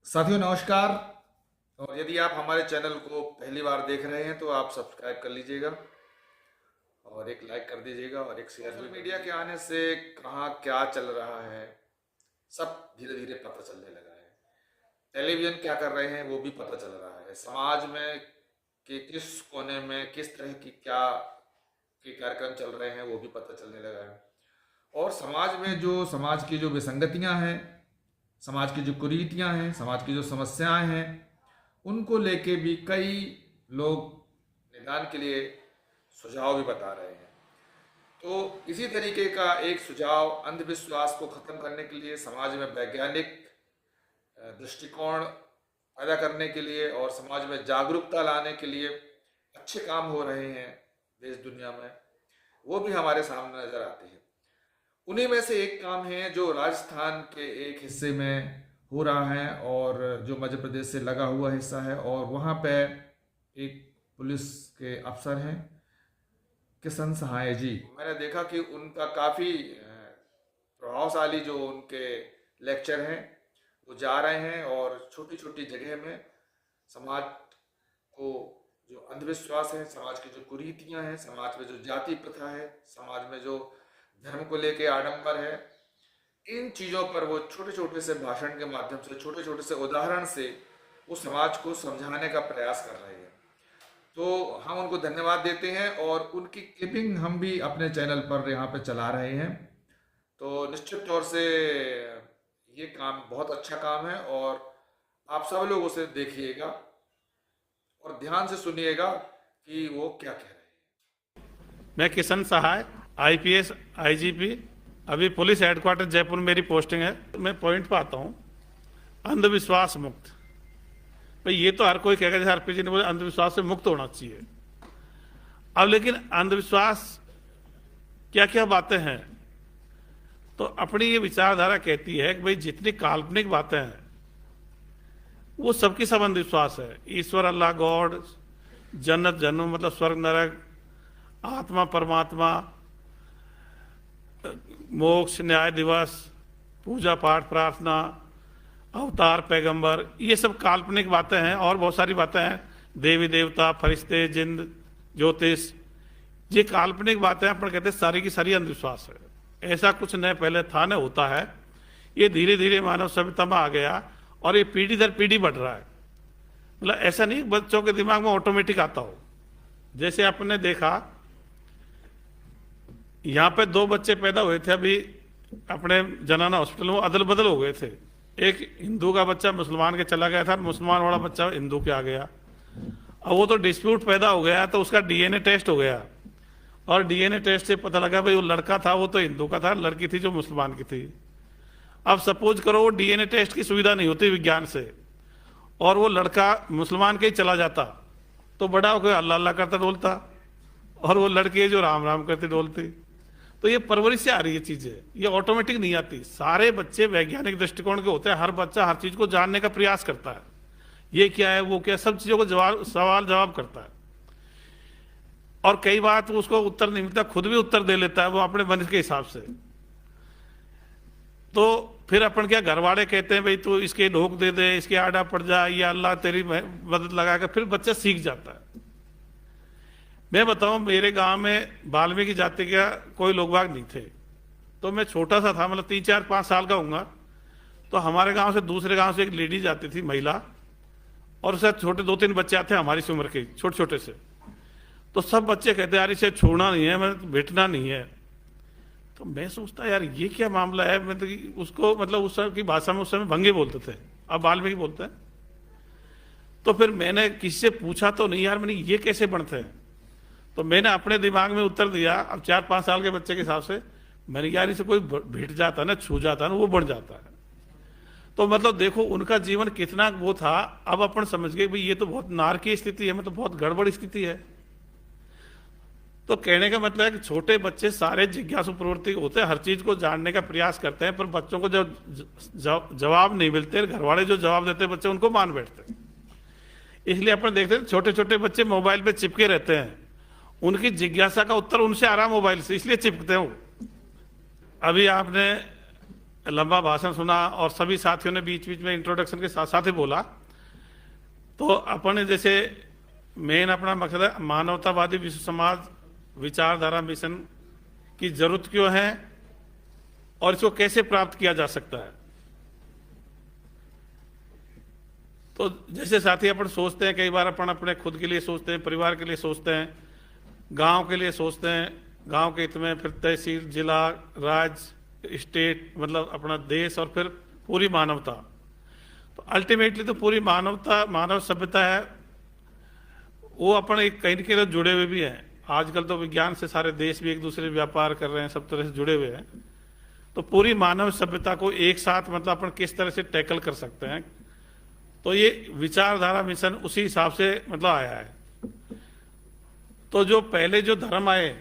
साथियों नमस्कार। और यदि आप हमारे चैनल को पहली बार देख रहे हैं तो आप सब्सक्राइब कर लीजिएगा और एक लाइक कर दीजिएगा और एक शेयर। सोशल मीडिया के आने से कहाँ क्या चल रहा है सब धीरे धीरे पता चलने लगा है। टेलीविजन क्या कर रहे हैं वो भी पता चल रहा है। समाज में कि किस कोने में किस तरह की क्या के कार्यक्रम चल रहे हैं वो भी पता चलने लगा है। और समाज में जो समाज की जो विसंगतियां हैं, समाज की जो कुरीतियां हैं, समाज की जो समस्याएं हैं, उनको लेके भी कई लोग निदान के लिए सुझाव भी बता रहे हैं। तो इसी तरीके का एक सुझाव अंधविश्वास को खत्म करने के लिए, समाज में वैज्ञानिक दृष्टिकोण पैदा करने के लिए और समाज में जागरूकता लाने के लिए अच्छे काम हो रहे हैं देश दुनिया में, वो भी हमारे सामने नजर आते हैं। उन्हीं में से एक काम है जो राजस्थान के एक हिस्से में हो रहा है और जो मध्य प्रदेश से लगा हुआ हिस्सा है। और वहाँ पे एक पुलिस के अफसर हैं किशन सहाय जी। मैंने देखा कि उनका काफ़ी प्रभावशाली जो उनके लेक्चर हैं वो जा रहे हैं और छोटी छोटी जगह में समाज को जो अंधविश्वास है, समाज की जो कुरीतियां हैं, समाज में जो जाति प्रथा है, समाज में जो धर्म को लेके आडंबर है, इन चीज़ों पर वो छोटे छोटे से भाषण के माध्यम से, छोटे छोटे से उदाहरण से वो समाज को समझाने का प्रयास कर रहे हैं। तो हम उनको धन्यवाद देते हैं और उनकी क्लिपिंग हम भी अपने चैनल पर यहाँ पे चला रहे हैं। तो निश्चित तौर से ये काम बहुत अच्छा काम है और आप सब लोग उसे देखिएगा और ध्यान से सुनिएगा कि वो क्या कह रहे हैं। मैं किशन सहाय, आईपीएस आईजीपी, अभी पुलिस हेडक्वार्टर जयपुर में मेरी पोस्टिंग है। मैं पॉइंट पे आता हूँ, अंधविश्वास मुक्त। भाई ये तो हर कोई कहेगा, जैसे आरपी जी ने बोला अंधविश्वास से मुक्त होना चाहिए। अब लेकिन अंधविश्वास क्या क्या बातें हैं, तो अपनी ये विचारधारा कहती है कि भाई जितनी काल्पनिक बातें हैं वो सबकी सब अंधविश्वास है। ईश्वर, अल्लाह, गॉड, जन्नत जन्म मतलब स्वर्ग नरक, आत्मा परमात्मा, मोक्ष, न्याय दिवस, पूजा पाठ प्रार्थना, अवतार, पैगंबर, ये सब काल्पनिक बातें हैं। और बहुत सारी बातें हैं, देवी देवता, फरिश्ते, जिंद, ज्योतिष, ये काल्पनिक बातें अपन कहते हैं सारी की सारी अंधविश्वास है। ऐसा कुछ न पहले था न होता है, ये धीरे धीरे मानव सभ्यता में आ गया और ये पीढ़ी दर पीढ़ी बढ़ रहा है। मतलब ऐसा नहीं बच्चों के दिमाग में ऑटोमेटिक आता हो। जैसे आपने देखा यहाँ पे 2 बच्चे पैदा हुए थे अभी अपने जनाना हॉस्पिटल में, अदल बदल हो गए थे। एक हिंदू का बच्चा मुसलमान के चला गया था, मुसलमान वाला बच्चा हिंदू के आ गया। अब वो तो डिस्प्यूट पैदा हो गया तो उसका डीएनए टेस्ट हो गया और डीएनए टेस्ट से पता लगा भाई वो लड़का था वो तो हिंदू का था, लड़की थी जो मुसलमान की थी। अब सपोज करो वो डीएनए टेस्ट की सुविधा नहीं होती विज्ञान से और वो लड़का मुसलमान के ही चला जाता, तो बड़ा होकर अल्लाह अल्लाह करता डोलता और वो लड़की जो राम राम करती डोलती। तो ये परवरिश से आ रही है चीजें, ये ऑटोमेटिक नहीं आती। सारे बच्चे वैज्ञानिक दृष्टिकोण के होते हैं, हर बच्चा हर चीज को जानने का प्रयास करता है, ये क्या है वो क्या, सब चीजों को सवाल जवाब करता है। और कई बार तो उसको उत्तर नहीं मिलता, खुद भी उत्तर दे लेता है वो अपने मन के हिसाब से। तो फिर अपन क्या, घर वाले कहते हैं भाई तू इसके ढोक दे दे, इसके आड़ा पड़ जा, या अल्लाह तेरी मदद लगाकर, फिर बच्चा सीख जाता है। मैं बताऊं, मेरे गांव में वाल्मीकि जाति का कोई लोग बाग नहीं थे, तो मैं छोटा सा था, मतलब 3, 4, 5 साल का हूँगा। तो हमारे गांव से दूसरे गांव से एक लेडी जाती थी, महिला, और उससे छोटे 2-3 बच्चे आते हैं हमारी उम्र के, छोटे छोटे से। तो सब बच्चे कहते यार इसे छोड़ना नहीं है, मैं बैठना नहीं है। तो मैं सोचता यार ये क्या मामला है, मतलब उसको मतलब उस समय की भाषा में उस समय भंगे बोलते थे, अब वाल्मीकि बोलते हैं। तो फिर मैंने किसी से पूछा तो नहीं यार, मैंने ये कैसे बनते हैं, तो मैंने अपने दिमाग में उत्तर दिया। अब 4-5 साल के बच्चे के हिसाब से मैंने यार इसे कोई भेट जाता ना, छू जाता ना, वो बढ़ जाता है। तो मतलब देखो उनका जीवन कितना वो था। अब अपन समझ गए भाई ये तो बहुत नारकीय स्थिति है, मतलब बहुत गड़बड़ स्थिति है। तो कहने का मतलब है कि छोटे बच्चे सारे जिज्ञासु प्रवृत्ति होते हैं, हर चीज को जानने का प्रयास करते हैं, पर बच्चों को जब जवाब नहीं मिलते, घर वाले जो जवाब देते हैं बच्चे उनको मान बैठते हैं। इसलिए अपन देखते हैं छोटे छोटे बच्चे मोबाइल पे चिपके रहते हैं, उनकी जिज्ञासा का उत्तर उनसे आ रहा मोबाइल से, इसलिए चिपकते हैं वो। अभी आपने लंबा भाषण सुना और सभी साथियों ने बीच बीच में इंट्रोडक्शन के साथ साथ ही बोला। तो अपने जैसे मेन अपना मकसद है मानवतावादी विश्व समाज विचारधारा मिशन की जरूरत क्यों है और इसको कैसे प्राप्त किया जा सकता है। तो जैसे साथी अपन सोचते हैं, कई बार अपन अपने खुद के लिए सोचते हैं, परिवार के लिए सोचते हैं, गांव के लिए सोचते हैं, गांव के हित में, फिर तहसील, जिला, राज्य, स्टेट, मतलब अपना देश और फिर पूरी मानवता। तो अल्टीमेटली तो पूरी मानवता, मानव सभ्यता है वो अपन एक कहीं के लिए जुड़े हुए भी हैं। आजकल तो विज्ञान से सारे देश भी एक दूसरे से व्यापार कर रहे हैं, सब तरह से जुड़े हुए हैं। तो पूरी मानव सभ्यता को एक साथ मतलब अपन किस तरह से टैकल कर सकते हैं, तो ये विचारधारा मिशन उसी हिसाब से मतलब आया है। तो जो पहले जो धर्म आए,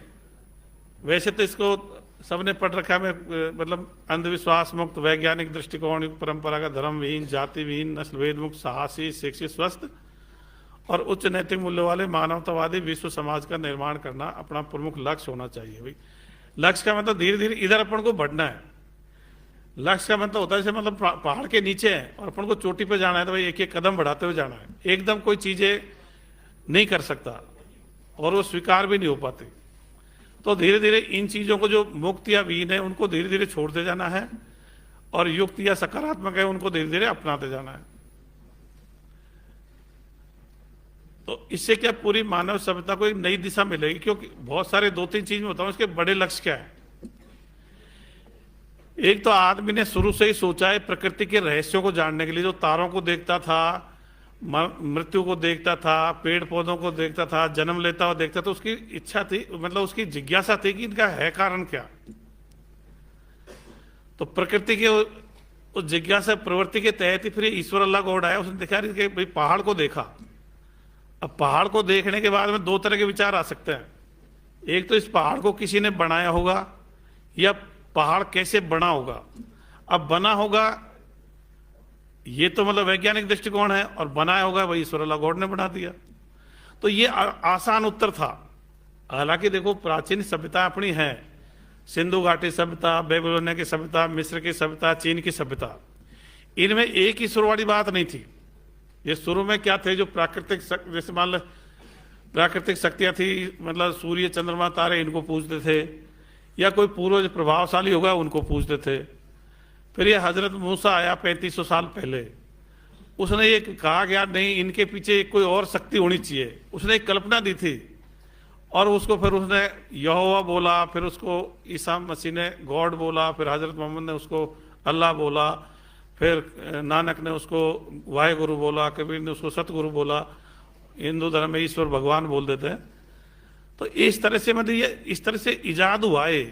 वैसे तो इसको सबने पढ़ रखा है, मतलब अंधविश्वास मुक्त, वैज्ञानिक दृष्टिकोण युक्त, परंपरागत धर्म विहीन, जाति विहीन, नस्ल भेद मुक्त, साहसी, शिक्षित, स्वस्थ और उच्च नैतिक मूल्य वाले मानवतावादी विश्व समाज का निर्माण करना अपना प्रमुख लक्ष्य होना चाहिए। भाई लक्ष्य का मतलब धीरे धीरे इधर अपन को बढ़ना है। लक्ष्य का मतलब होता है जैसे मतलब पहाड़ के नीचे है और अपन को चोटी पे जाना है, तो भाई एक एक कदम बढ़ाते हुए जाना है। एकदम कोई चीजें नहीं कर सकता और वो स्वीकार भी नहीं हो पाती। तो धीरे धीरे इन चीजों को जो मुक्त या विहीन है उनको धीरे धीरे छोड़ते जाना है और युक्त या सकारात्मक है उनको धीरे धीरे अपनाते जाना है। तो इससे क्या पूरी मानव सभ्यता को एक नई दिशा मिलेगी, क्योंकि बहुत सारे 2-3 चीज में बताऊं इसके बड़े लक्ष्य क्या है। एक तो आदमी ने शुरू से ही सोचा है प्रकृति के रहस्यों को जानने के लिए, जो तारों को देखता था, मृत्यु को देखता था, पेड़ पौधों को देखता था, जन्म लेता हुआ देखता था, उसकी इच्छा थी, मतलब उसकी जिज्ञासा थी कि इनका है कारण क्या। तो प्रकृति के उस जिज्ञासा प्रवृत्ति के तहत ही फिर ईश्वर अल्लाह गॉड आया। उसने देखा कि भाई पहाड़ को देखा। अब पहाड़ को देखने के बाद में 2 तरह के विचार आ सकते हैं। एक तो इस पहाड़ को किसी ने बनाया होगा या पहाड़ कैसे बना होगा। अब बना होगा ये तो मतलब वैज्ञानिक दृष्टिकोण है, और बनाया होगा वही ईश्वर अल्लाह गॉड ने बना दिया। तो ये आसान उत्तर था। हालांकि देखो प्राचीन सभ्यता अपनी है, सिंधु घाटी सभ्यता, बेबीलोनिया की सभ्यता, मिस्र की सभ्यता, चीन की सभ्यता, इनमें एक ही शुरू वाली बात नहीं थी। ये शुरू में क्या थे, जो प्राकृतिक जैसे मान लो प्राकृतिक शक्तियां थी, मतलब सूर्य, चंद्रमा, तारे, इनको पूजते थे, या कोई पूर्वज प्रभावशाली होगा उनको पूजते थे। फिर ये हजरत मूसा आया 3500 साल पहले, उसने ये कहा कि यार नहीं, इनके पीछे कोई और शक्ति होनी चाहिए। उसने एक कल्पना दी थी और उसको फिर उसने यहोवा बोला, फिर उसको ईसा मसीह ने गॉड बोला, फिर हजरत मोहम्मद ने उसको अल्लाह बोला, फिर नानक ने उसको वाहेगुरु बोला, कबीर ने उसको सतगुरु बोला, हिंदू धर्म में ईश्वर भगवान बोल देते हैं। तो इस तरह से मतलब ये इस तरह से इजाद हुआ है